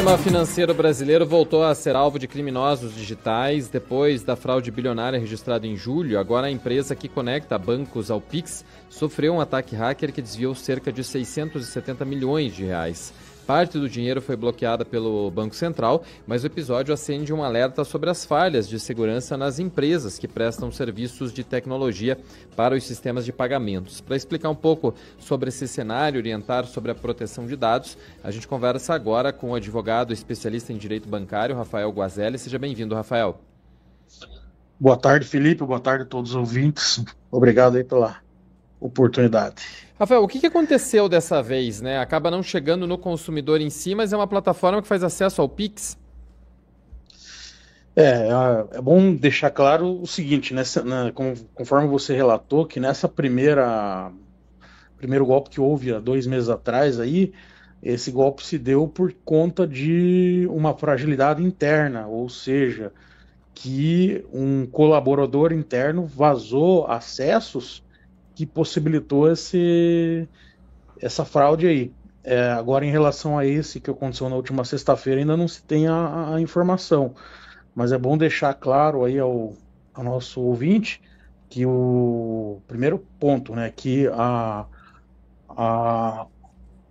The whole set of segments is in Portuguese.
O sistema financeiro brasileiro voltou a ser alvo de criminosos digitais. Depois da fraude bilionária registrada em julho, agora a empresa que conecta bancos ao Pix sofreu um ataque hacker que desviou cerca de 670 milhões de reais. Parte do dinheiro foi bloqueada pelo Banco Central, mas o episódio acende um alerta sobre as falhas de segurança nas empresas que prestam serviços de tecnologia para os sistemas de pagamentos. Para explicar um pouco sobre esse cenário, orientar sobre a proteção de dados, a gente conversa agora com o advogado especialista em direito bancário, Rafael Guazelli. Seja bem-vindo, Rafael. Boa tarde, Felipe. Boa tarde a todos os ouvintes. Obrigado aí pela oportunidade. Rafael, o que aconteceu dessa vez, né? Acaba não chegando no consumidor em si, mas é uma plataforma que faz acesso ao Pix? É bom deixar claro o seguinte, conforme você relatou, que nessa primeiro golpe que houve há 2 meses atrás, aí, esse golpe se deu por conta de uma fragilidade interna, ou seja, que um colaborador interno vazou acessos que possibilitou essa fraude aí. Agora, em relação a esse que aconteceu na última sexta-feira, ainda não se tem a informação, mas é bom deixar claro aí ao nosso ouvinte que o primeiro ponto, né, que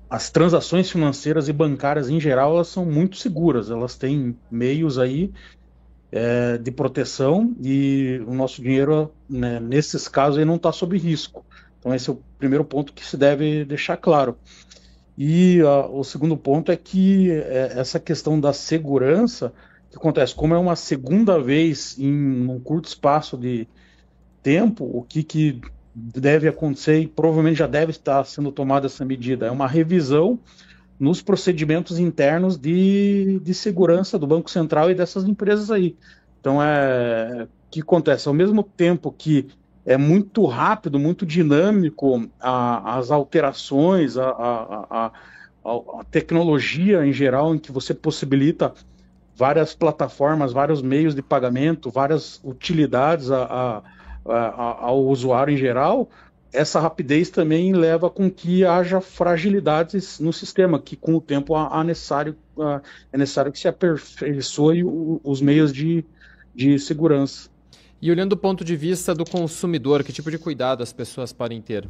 as transações financeiras e bancárias em geral, elas são muito seguras, elas têm meios aí de proteção e o nosso dinheiro, né, nesses casos aí não está sob risco. Então esse é o primeiro ponto que se deve deixar claro. E o segundo ponto é que essa questão da segurança, que acontece, como é uma segunda vez em um curto espaço de tempo, o que deve acontecer, e provavelmente já deve estar sendo tomada essa medida, é uma revisão nos procedimentos internos de segurança do Banco Central e dessas empresas aí. Então, o que acontece? Ao mesmo tempo que é muito rápido, muito dinâmico as alterações, a tecnologia em geral, em que você possibilita várias plataformas, vários meios de pagamento, várias utilidades ao usuário em geral, essa rapidez também leva com que haja fragilidades no sistema, que com o tempo é necessário que se aperfeiçoe os meios de segurança. E olhando do ponto de vista do consumidor, que tipo de cuidado as pessoas podem ter?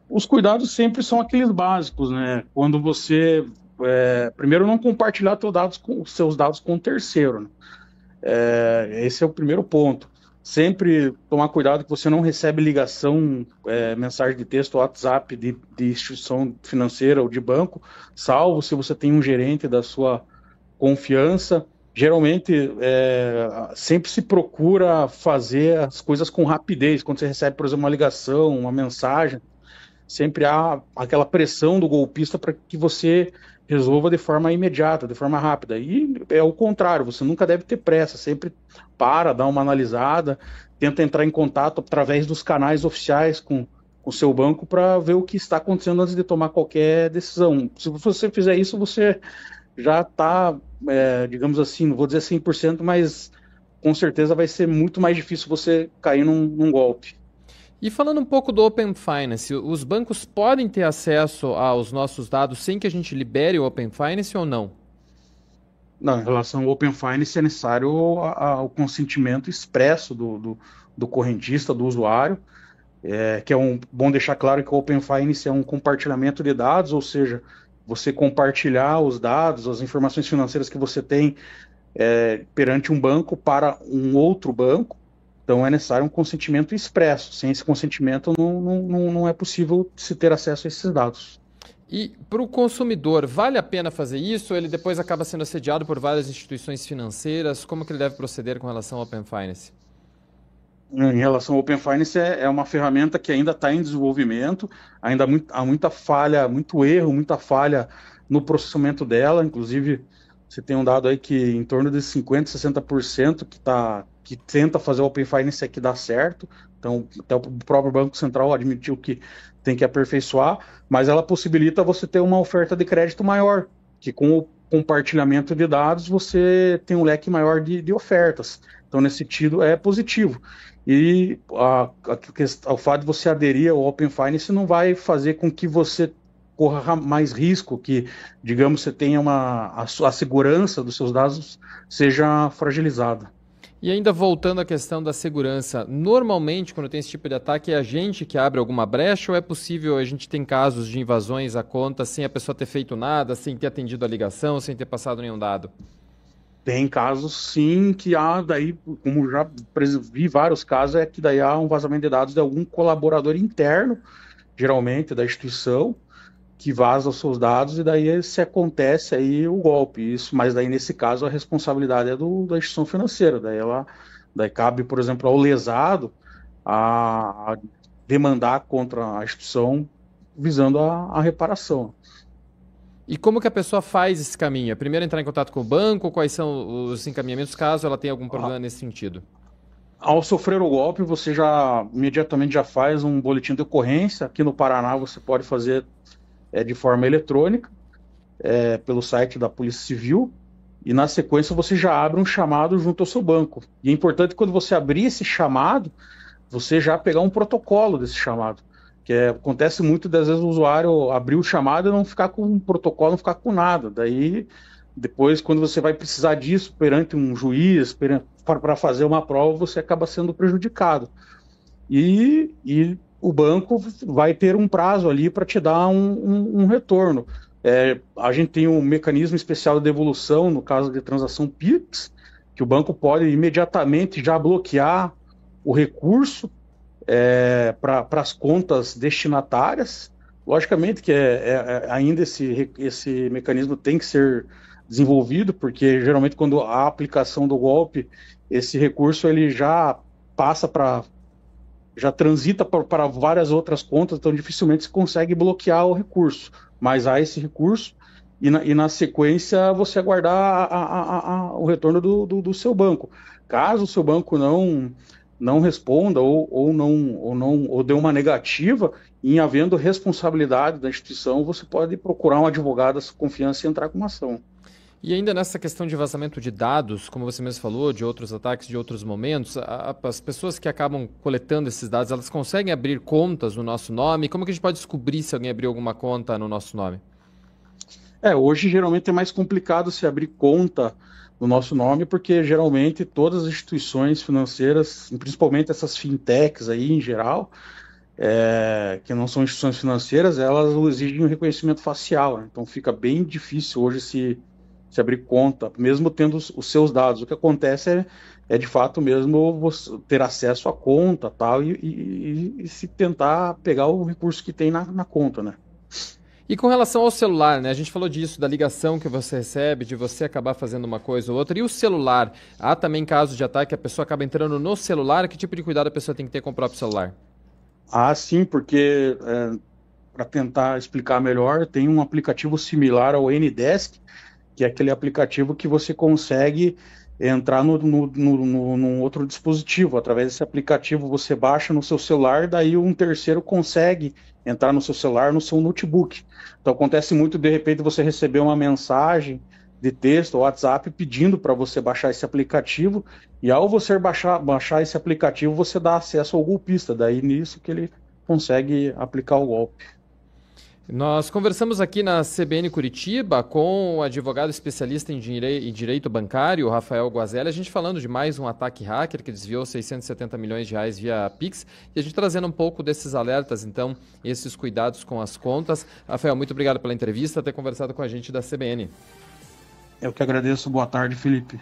Os cuidados sempre são aqueles básicos, né? Quando você, primeiro, não compartilhar seus dados com o terceiro, né? Esse é o primeiro ponto. Sempre tomar cuidado que você não recebe ligação, mensagem de texto, WhatsApp de instituição financeira ou de banco, salvo se você tem um gerente da sua confiança. Geralmente, sempre se procura fazer as coisas com rapidez. Quando você recebe, por exemplo, uma ligação, uma mensagem, sempre há aquela pressão do golpista para que você resolva de forma imediata, de forma rápida. E é o contrário, você nunca deve ter pressa, sempre dá uma analisada, tenta entrar em contato através dos canais oficiais com o seu banco para ver o que está acontecendo antes de tomar qualquer decisão. Se você fizer isso, você já está, digamos assim, não vou dizer 100%, mas com certeza vai ser muito mais difícil você cair num golpe. E falando um pouco do Open Finance, os bancos podem ter acesso aos nossos dados sem que a gente libere o Open Finance ou não? Não, em relação ao Open Finance é necessário o consentimento expresso do correntista, do usuário, que bom deixar claro que o Open Finance é um compartilhamento de dados, ou seja, você compartilhar os dados, as informações financeiras que você tem perante um banco para um outro banco. Então é necessário um consentimento expresso. Sem esse consentimento não é possível se ter acesso a esses dados. E para o consumidor, vale a pena fazer isso? Ou ele depois acaba sendo assediado por várias instituições financeiras? Como que ele deve proceder com relação ao Open Finance? Em relação ao Open Finance, é uma ferramenta que ainda está em desenvolvimento, ainda há muita falha, muito erro, muita falha no processamento dela. Inclusive, você tem um dado aí que em torno de 50%, 60% que tenta fazer o Open Finance aqui dá certo. Então, até o próprio Banco Central admitiu que tem que aperfeiçoar, mas ela possibilita você ter uma oferta de crédito maior, que com o compartilhamento de dados você tem um leque maior de ofertas. Então, nesse sentido, é positivo. E o fato de você aderir ao Open Finance não vai fazer com que você corra mais risco, que, digamos, você tenha a segurança dos seus dados seja fragilizada. E ainda voltando à questão da segurança, normalmente quando tem esse tipo de ataque é a gente que abre alguma brecha ou é possível a gente tem casos de invasões à conta sem a pessoa ter feito nada, sem ter atendido a ligação, sem ter passado nenhum dado? Tem casos, sim, que há daí, como já vi vários casos, é que daí há um vazamento de dados de algum colaborador interno, geralmente da instituição, que vaza os seus dados e daí se acontece aí o golpe. Isso, mas daí nesse caso a responsabilidade é da instituição financeira. Daí cabe, por exemplo, ao lesado a demandar contra a instituição visando a reparação. E como que a pessoa faz esse caminho? É primeiro entrar em contato com o banco? Quais são os encaminhamentos caso ela tenha algum problema nesse sentido? Ao sofrer o golpe, você já imediatamente já faz um boletim de ocorrência. Aqui no Paraná você pode fazer de forma eletrônica, pelo site da Polícia Civil, e na sequência você já abre um chamado junto ao seu banco. E é importante quando você abrir esse chamado, você já pegar um protocolo desse chamado. Acontece muito, das vezes, o usuário abrir o chamado e não ficar com um protocolo, não ficar com nada. Daí, depois, quando você vai precisar disso perante um juiz, para fazer uma prova, você acaba sendo prejudicado. E o banco vai ter um prazo ali para te dar um retorno. A gente tem um mecanismo especial de devolução, no caso de transação Pix, que o banco pode imediatamente já bloquear o recurso para as contas destinatárias. Logicamente que ainda esse mecanismo tem que ser desenvolvido, porque geralmente quando há aplicação do golpe, esse recurso ele já transita para várias outras contas, então dificilmente se consegue bloquear o recurso. Mas há esse recurso e na sequência você aguardar o retorno do seu banco. Caso o seu banco não responda ou dê uma negativa, em havendo responsabilidade da instituição, você pode procurar um advogado de confiança e entrar com uma ação. E ainda nessa questão de vazamento de dados, como você mesmo falou, de outros ataques, de outros momentos, as pessoas que acabam coletando esses dados, elas conseguem abrir contas no nosso nome? Como que a gente pode descobrir se alguém abriu alguma conta no nosso nome? Hoje geralmente é mais complicado se abrir conta no nosso nome, porque geralmente todas as instituições financeiras, principalmente essas fintechs aí em geral, que não são instituições financeiras, elas exigem um reconhecimento facial, né? Então fica bem difícil hoje se abrir conta, mesmo tendo os seus dados. O que acontece é de fato mesmo você ter acesso à conta tal, e se tentar pegar o recurso que tem na conta, né? E com relação ao celular, né? A gente falou disso, da ligação que você recebe, de você acabar fazendo uma coisa ou outra. E o celular? Há também casos de ataque, a pessoa acaba entrando no celular. Que tipo de cuidado a pessoa tem que ter com o próprio celular? Sim, porque para tentar explicar melhor, tem um aplicativo similar ao Ndesk, que é aquele aplicativo que você consegue entrar num outro dispositivo. Através desse aplicativo você baixa no seu celular, daí um terceiro consegue entrar no seu celular, no seu notebook. Então acontece muito, de repente, você receber uma mensagem de texto ou WhatsApp pedindo para você baixar esse aplicativo, e ao você baixar esse aplicativo, você dá acesso ao golpista, daí nisso que ele consegue aplicar o golpe. Nós conversamos aqui na CBN Curitiba com o advogado especialista em direito bancário, Rafael Guazelli, a gente falando de mais um ataque hacker que desviou 670 milhões de reais via Pix, e a gente trazendo um pouco desses alertas, então, esses cuidados com as contas. Rafael, muito obrigado pela entrevista, ter conversado com a gente da CBN. Eu que agradeço. Boa tarde, Felipe.